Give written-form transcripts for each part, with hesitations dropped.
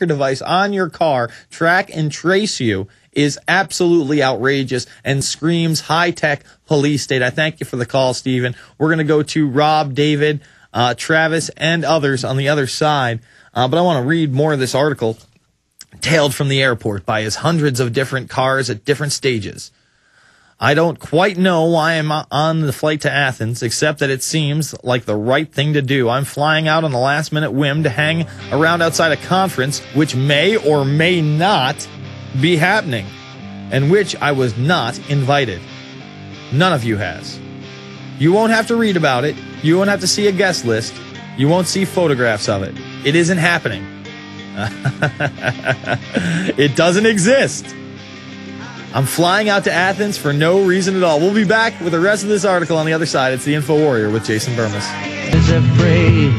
device on your car track and trace you is absolutely outrageous and screams high-tech police state. I thank you for the call, Stephen. We're going to go to Rob, David, Travis, and others on the other side. But I want to read more of this article, tailed from the airport by his hundreds of different cars at different stages. I don't quite know why I'm on the flight to Athens, except that it seems like the right thing to do. I'm flying out on the last-minute whim to hang around outside a conference, which may or may not be happening, and which I was not invited. None of you has. You won't have to read about it. You won't have to see a guest list. You won't see photographs of it. It isn't happening. It doesn't exist. I'm flying out to Athens for no reason at all. We'll be back with the rest of this article on the other side. It's the Infowarrior with Jason Bermas. Is afraid.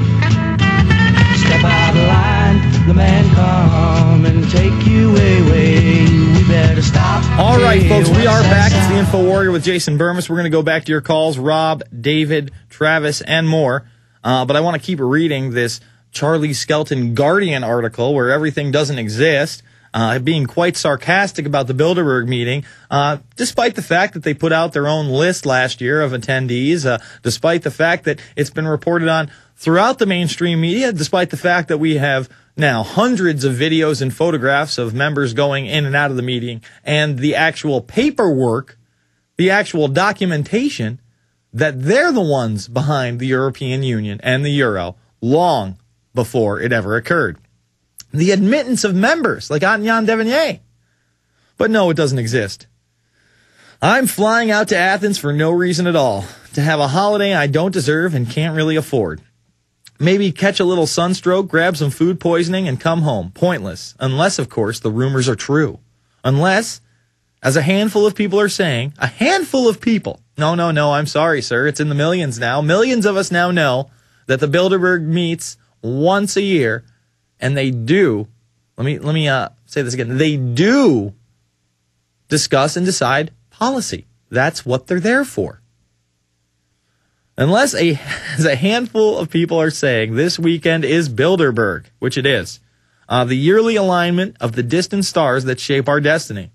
Step out of line. The man come and take you away. We better stop. All right, folks, we are back. It's the Infowarrior with Jason Bermas. We're going to go back to your calls, Rob, David, Travis, and more. But I want to keep reading this Charlie Skelton Guardian article where everything doesn't exist. Being quite sarcastic about the Bilderberg meeting, despite the fact that they put out their own list last year of attendees, despite the fact that it's been reported on throughout the mainstream media, despite the fact that we have now hundreds of videos and photographs of members going in and out of the meeting, and the actual paperwork, the actual documentation that they're the ones behind the European Union and the Euro long before it ever occurred. The admittance of members like Anyan Devenier. But no, it doesn't exist. I'm flying out to Athens for no reason at all, to have a holiday I don't deserve and can't really afford. Maybe catch a little sunstroke, grab some food poisoning, and come home. Pointless. Unless, of course, the rumors are true. Unless, as a handful of people are saying, a handful of people. No, I'm sorry, sir. It's in the millions now. Millions of us now know that the Bilderberg meets once a year. And they do, let me say this again, they do discuss and decide policy. That's what they're there for. Unless as a handful of people are saying this weekend is Bilderberg, which it is, the yearly alignment of the distant stars that shape our destiny.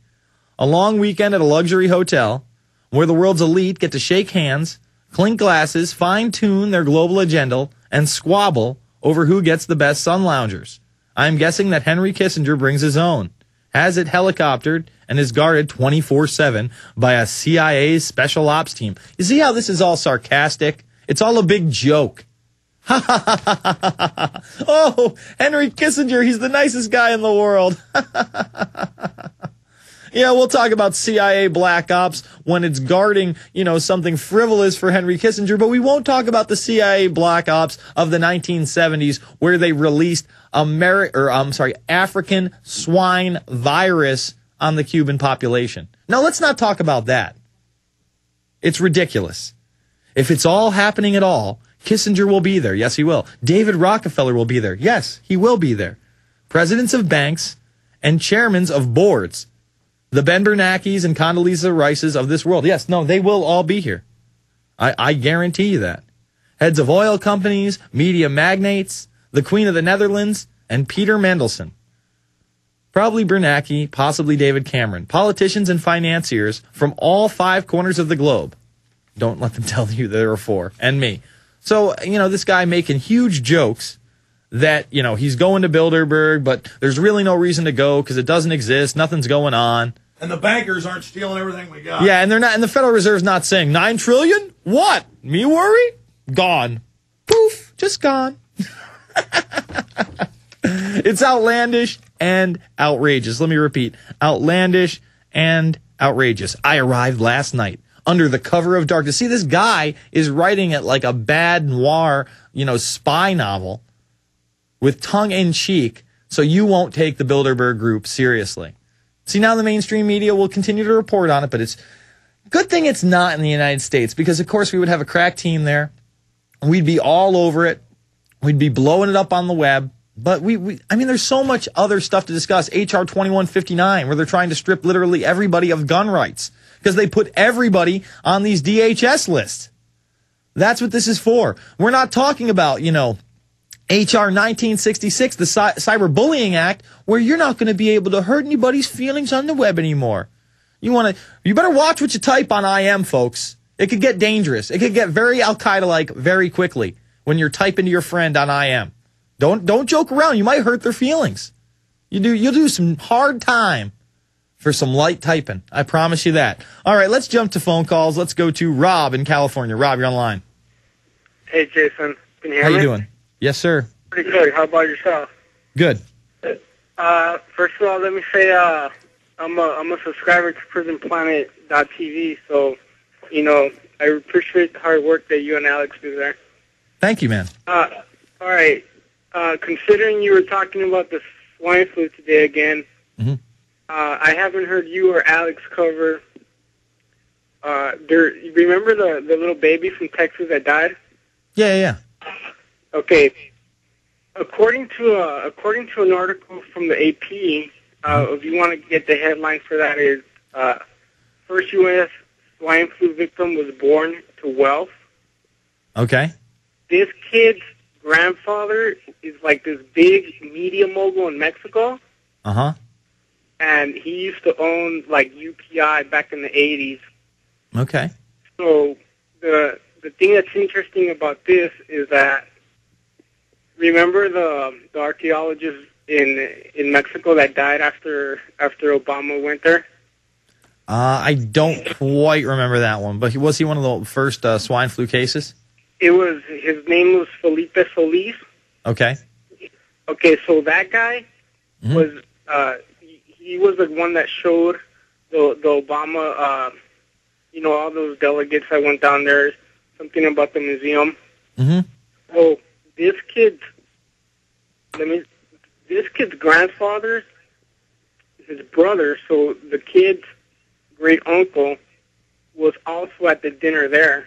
A long weekend at a luxury hotel where the world's elite get to shake hands, clink glasses, fine-tune their global agenda, and squabble over who gets the best sun loungers. I'm guessing that Henry Kissinger brings his own, has it helicoptered, and is guarded 24/7 by a CIA special ops team. You see how this is all sarcastic? It's all a big joke. Ha ha ha ha ha ha. Oh, Henry Kissinger, he's the nicest guy in the world. Yeah, we'll talk about CIA black ops when it's guarding, something frivolous for Henry Kissinger, but we won't talk about the CIA black ops of the 1970s where they released African swine virus on the Cuban population. Now, let's not talk about that. It's ridiculous. If it's all happening at all, Kissinger will be there. Yes, he will. David Rockefeller will be there. Yes, he will be there. Presidents of banks and chairmen of boards. The Ben Bernackes and Condoleezza Rices of this world. Yes, no, they will all be here. I guarantee you that. Heads of oil companies, media magnates, the Queen of the Netherlands, and Peter Mandelson. Probably Bernanke, possibly David Cameron. Politicians and financiers from all 5 corners of the globe. Don't let them tell you there are 4. And me. So, this guy making huge jokes that, he's going to Bilderberg, but there's really no reason to go because it doesn't exist. Nothing's going on. And the bankers aren't stealing everything we got. Yeah, and they're not, and the Federal Reserve's not saying 9 trillion? What? Me worry? Gone. Poof. Just gone. It's outlandish and outrageous. Let me repeat. Outlandish and outrageous. I arrived last night under the cover of darkness. See, this guy is writing it like a bad noir, spy novel with tongue-in-cheek, so you won't take the Bilderberg group seriously. See, now the mainstream media will continue to report on it, but it's a good thing it's not in the United States because, of course, we would have a crack team there. We'd be all over it. We'd be blowing it up on the web. But there's so much other stuff to discuss. HR 2159, where they're trying to strip literally everybody of gun rights because they put everybody on these DHS lists. That's what this is for. We're not talking about, HR 1966, the Cyberbullying Act, where you're not going to be able to hurt anybody's feelings on the web anymore. You better watch what you type on IM, folks. It could get dangerous. It could get very Al-Qaeda-like very quickly when you're typing to your friend on IM. Don't joke around. You might hurt their feelings. You'll do some hard time for some light typing. I promise you that. All right, let's jump to phone calls. Let's go to Rob in California. Rob, you're on the line. Hey, Jason. Can you hear me? How you doing? Yes, sir. Pretty good. How about yourself? Good. First of all, let me say I'm a subscriber to PrisonPlanet.tv, so, I appreciate the hard work that you and Alex do there. Thank you, man. All right. Considering you were talking about the swine flu today again, I haven't heard you or Alex cover. Remember the little baby from Texas that died? Yeah. Okay. According to an article from the AP, if you want to get the headline for that is first U.S. swine flu victim was born to wealth. Okay. This kid's grandfather is like this big media mogul in Mexico. Uh-huh. And he used to own like UPI back in the 80s. Okay. So the thing that's interesting about this is that remember the archaeologist in Mexico that died after Obama went there? I don't quite remember that one, but was he one of the first swine flu cases? His name was Felipe Solis. Okay. Okay, so that guy was he was the one that showed the Obama all those delegates that went down there something about the museum. So this kid's grandfather, his brother, so the kid's great uncle was also at the dinner there.